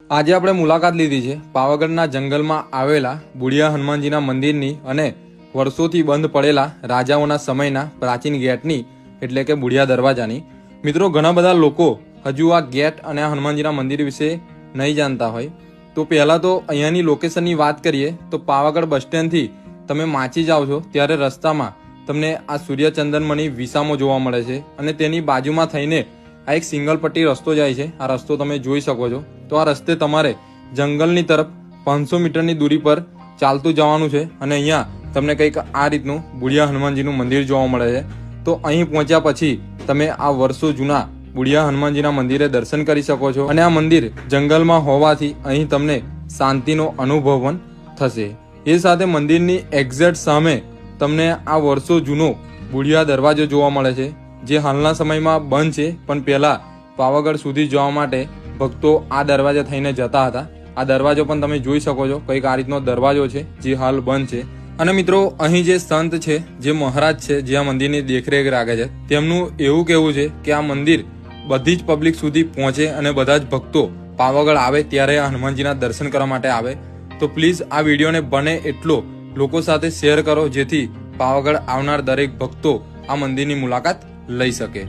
આજે આપણે મુલાકાત લીધી છે પાવાગઢના જંગલમાં આવેલા બુઢિયા હનુમાનજીના મંદિરની અને વર્ષોથી બંધ પડેલા રાજાઓના સમયના પ્રાચીન ગેટની એટલે કે બુઢિયા દરવાજાની। મિત્રો, ઘણા બધા લોકો હજુ આ ગેટ અને આ હનુમાનજીના મંદિર વિશે નહીં જાણતા હોય તો પહેલાં તો અહીંયાની લોકેશનની વાત કરીએ તો પાવાગઢ બસ સ્ટેન્ડથી તમે માચી જાઓ છો ત્યારે રસ્તામાં તમને આ સૂર્યચંદ્રમની વિસામો જોવા મળે છે અને તેની બાજુમાં થઈને આ એક સિંગલ પટ્ટી રસ્તો જાય છે। આ રસ્તો તમે જોઈ શકો છો। તો આ રસ્તે તમારે જંગલની તરફ 500 મીટરની દૂરી પર ચાલતું જવાનું છે અને અહીંયા તમને કંઈક આ રીતનું બુઢિયા હનુમાનજીનું મંદિર જોવા મળે છે। તો અહીં પહોંચ્યા પછી તમે આ વર્ષો જૂના બુઢિયા હનુમાનજીના મંદિરે દર્શન કરી શકો છો અને આ મંદિર જંગલમાં હોવાથી અહીં તમને શાંતિનો અનુભવ પણ થશે। એ સાથે મંદિરની એક્ઝેક્ટ સામે તમને આ વર્ષો જૂનો બુઢિયા દરવાજો જોવા મળે છે જે હાલના સમયમાં બંધ છે, પણ પહેલા પાવાગઢ સુધી જવા માટે ભક્તો આ દરવાજા થઈને જતા હતા। આ દરવાજો પણ તમે જોઈ શકો છો, કંઈક આ રીતનો દરવાજો છે જે હાલ બંધ છે। અને મિત્રો, અહીં જે સંત છે, જે મહારાજ છે, જે આ મંદિરની દેખરેખ રાખે છે, તેમનું એવું કહેવું છે કે આ મંદિર બધી જ પબ્લિક સુધી પહોંચે અને બધા જ ભક્તો પાવાગઢ આવે ત્યારે આ હનુમાનજીના દર્શન કરવા માટે આવે। તો પ્લીઝ આ વિડીયોને બને એટલો લોકો સાથે શેર કરો જેથી પાવાગઢ આવનાર દરેક ભક્તો આ મંદિરની મુલાકાત લઈ શકે।